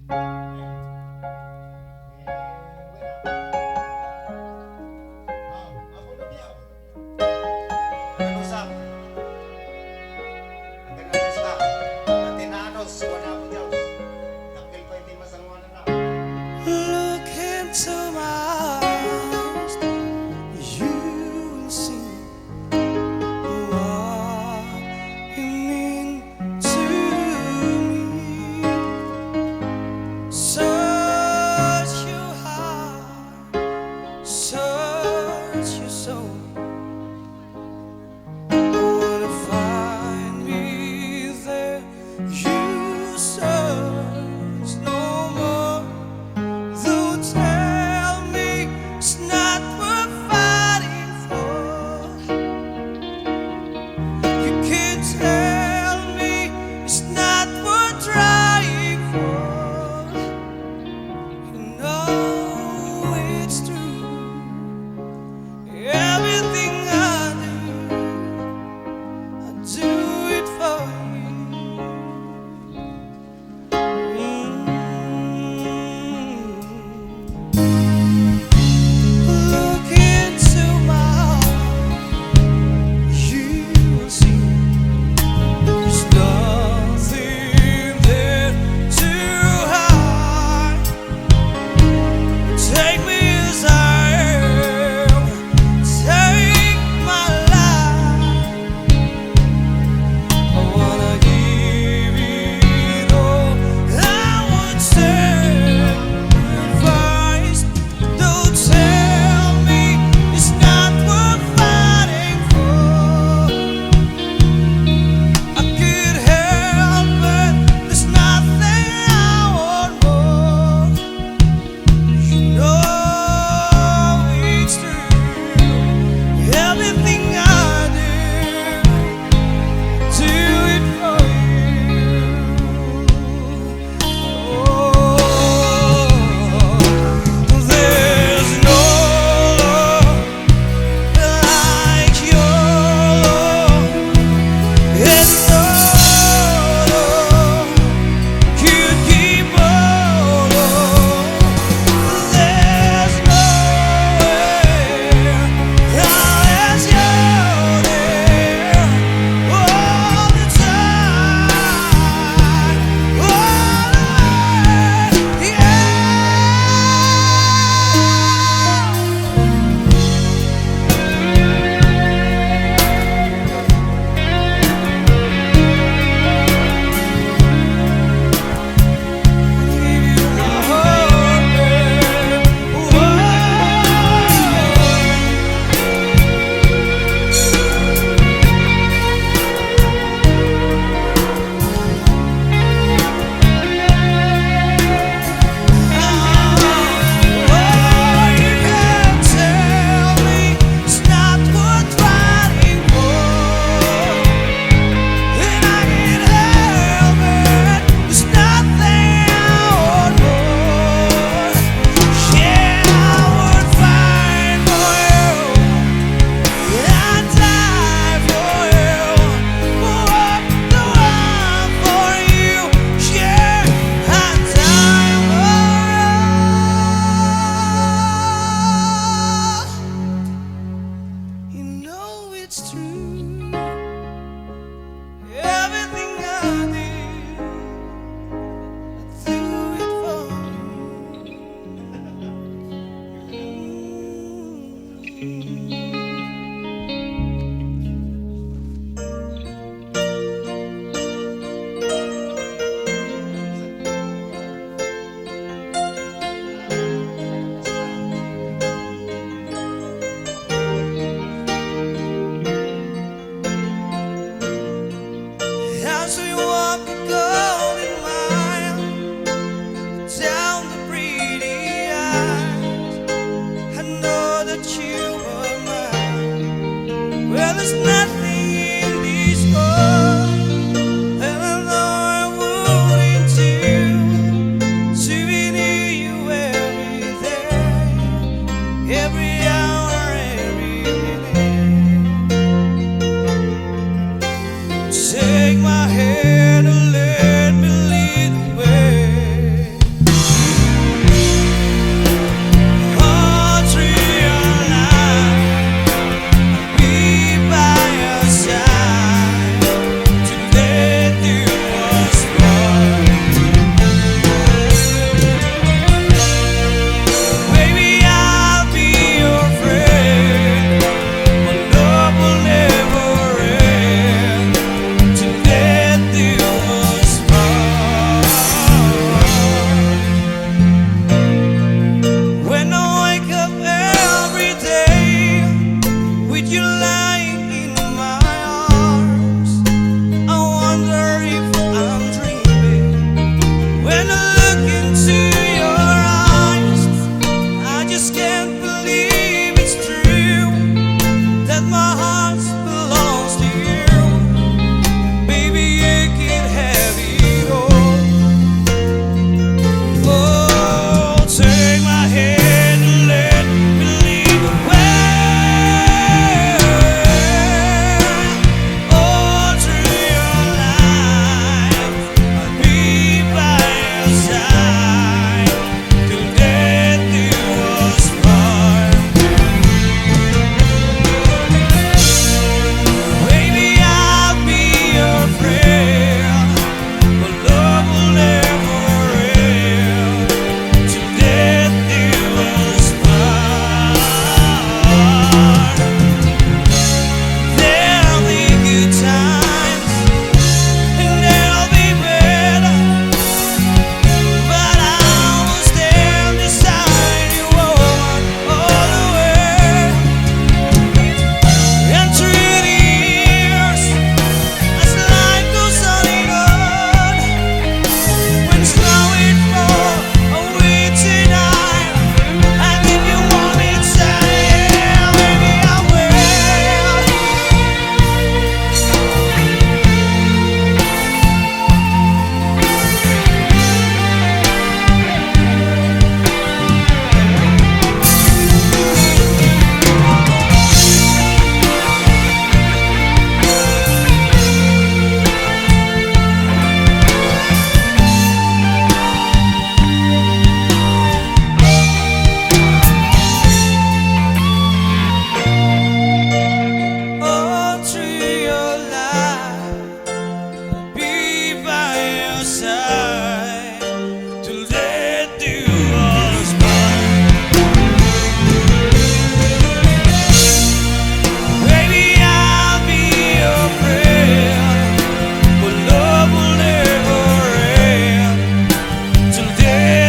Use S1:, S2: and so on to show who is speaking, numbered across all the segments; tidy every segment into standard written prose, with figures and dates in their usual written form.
S1: Look into my eyes, you will see what you mean to me. Search your heart, search your soul. Wanna find me there? You search no more. Though tell me it's not worth fighting for. You can't tell me it's not worth trying for.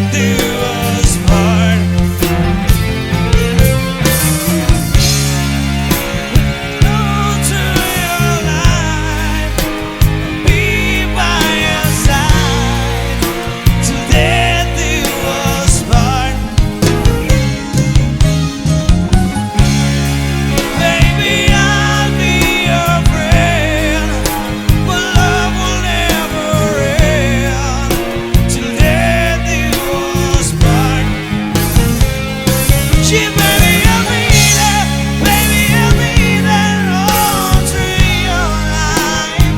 S1: death do us part. Go to your life, be by your side, till death do us part. Baby, I'll be your friend, but love will never end, till death do us part. She, baby, I'll be there, baby, I'll be there all through your life.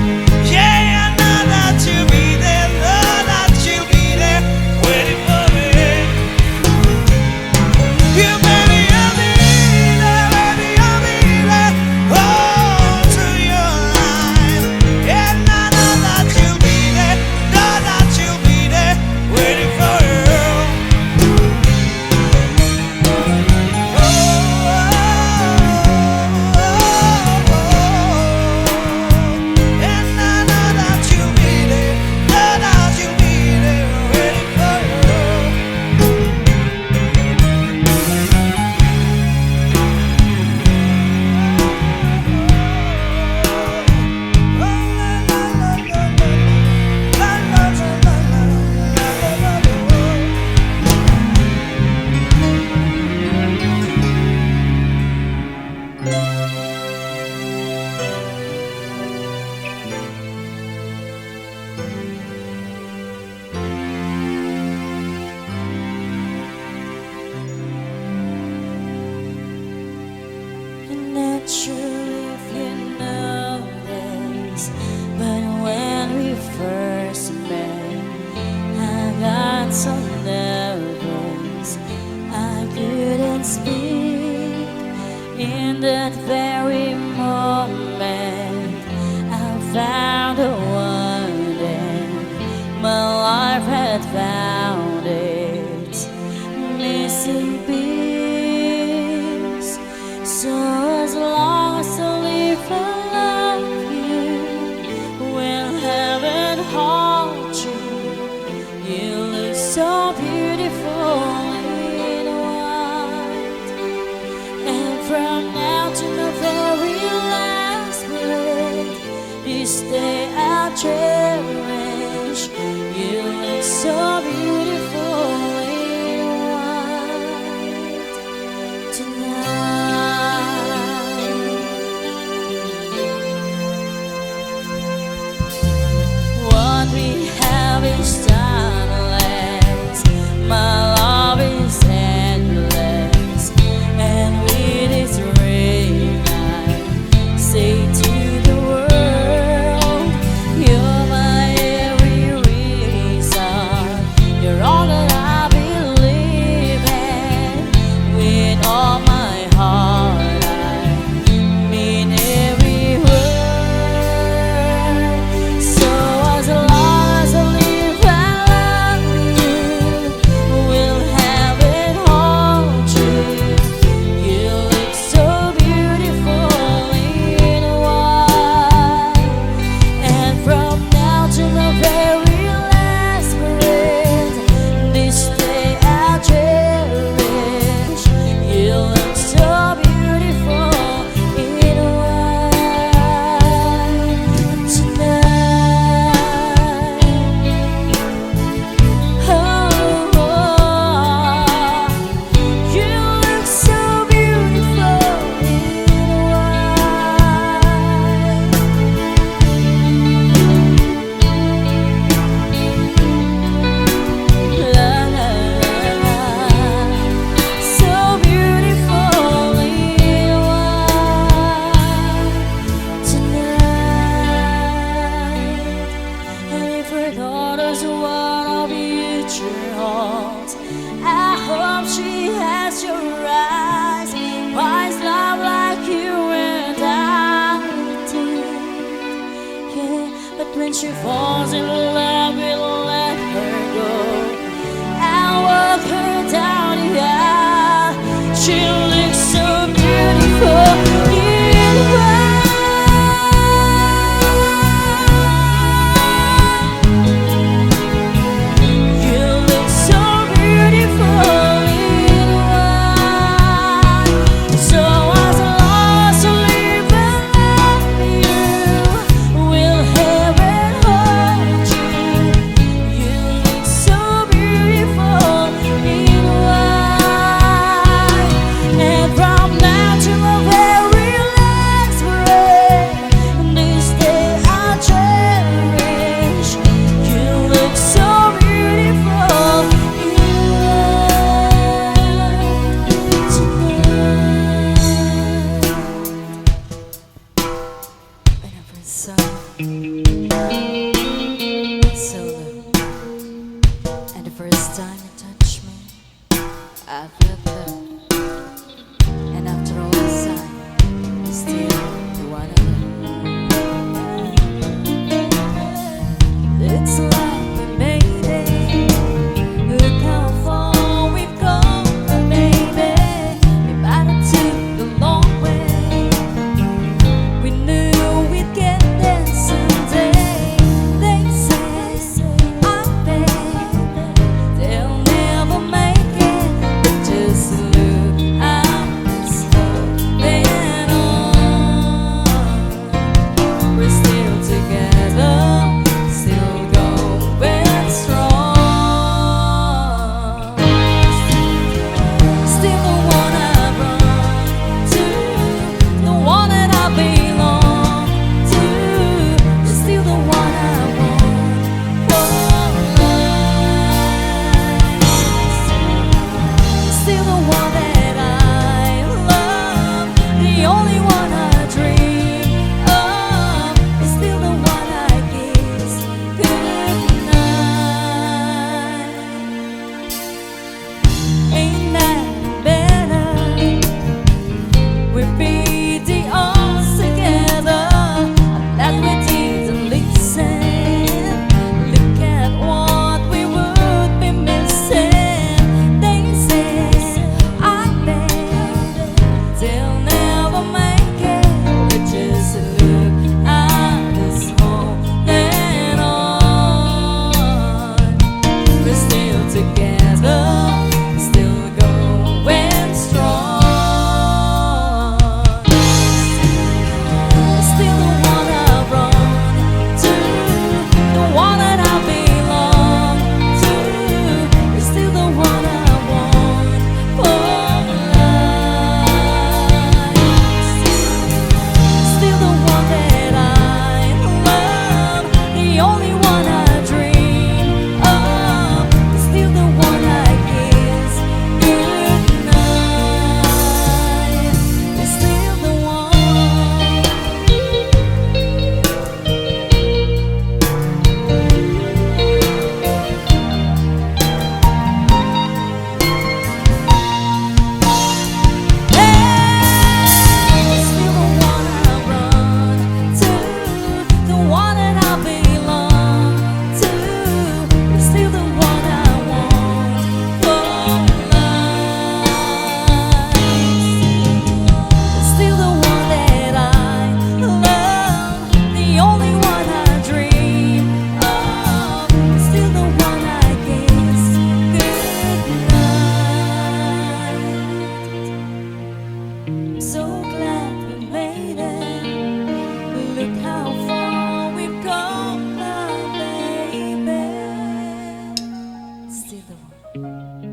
S1: Yeah, I know that you'll be there, know that you'll be there, waiting for me. You, baby, I'll be there, baby, I'll be there all through your life. Yeah, I know that you'll be there, know that you'll be there, waiting for you.
S2: I'm not sure if you know this, but when we first met, I got so nervous I couldn't speak. In that very moment, I found a one, and my life had found its missing piece. So as long as I live, I love you. When heaven holds you, you look so beautiful in white. And from now to my very last breath, this day I'll cherish. You look so beautiful in white tonight. What we have is timeless. My love is endless, and with this ring I say to the world, you're my every reason. You're all that I believe in. With all my heart, I mean every word. So as long as I live, I love you. Will heaven hold you? You look so beautiful in white. And from now to my very last breath, this day I'll cherish. You look so beautiful in white tonight. You look so beautiful in white. La la la, so beautiful in white tonight. And if her daughter's what our future holds, I hope she has your eyes, wise love like you and I did. Yeah, but when she falls in love, we'll let her go. I'll walk her down the aisle. She looks so beautiful in white. You look so beautiful. I felt love, and after all this time, you're still the one I love. It's like we made it. Look how far we've come, baby. We might have took the long way. We knew we'd get there someday. They say, I bet they'll never make it. But just look out this holding on. We're still together, still going strong. Still the one I run to, the one that I belong to. You're still the one I want for life. Still the one that I love, the only one I dream of. You're still the one I kiss goodnight. Ain't that better? We'd be the odds together. I'm glad we didn't listen. Look at what we would be missing. They say, I bet they'll never make it. But just look at us holding on. We're still together, still going strong. Still the one I run to, the one that I belong to. You're still the one I want for life. Still the one that I love, the only one I dream of. Still the one I kiss goodnight. You're still the one. Still the one I run to, the one that I belong to. You're still the one I want for life. Still the one that I love, the only one I dream of. Still the one I kiss goodnight. So glad we made it. Look how far we've come now, baby. Still the one.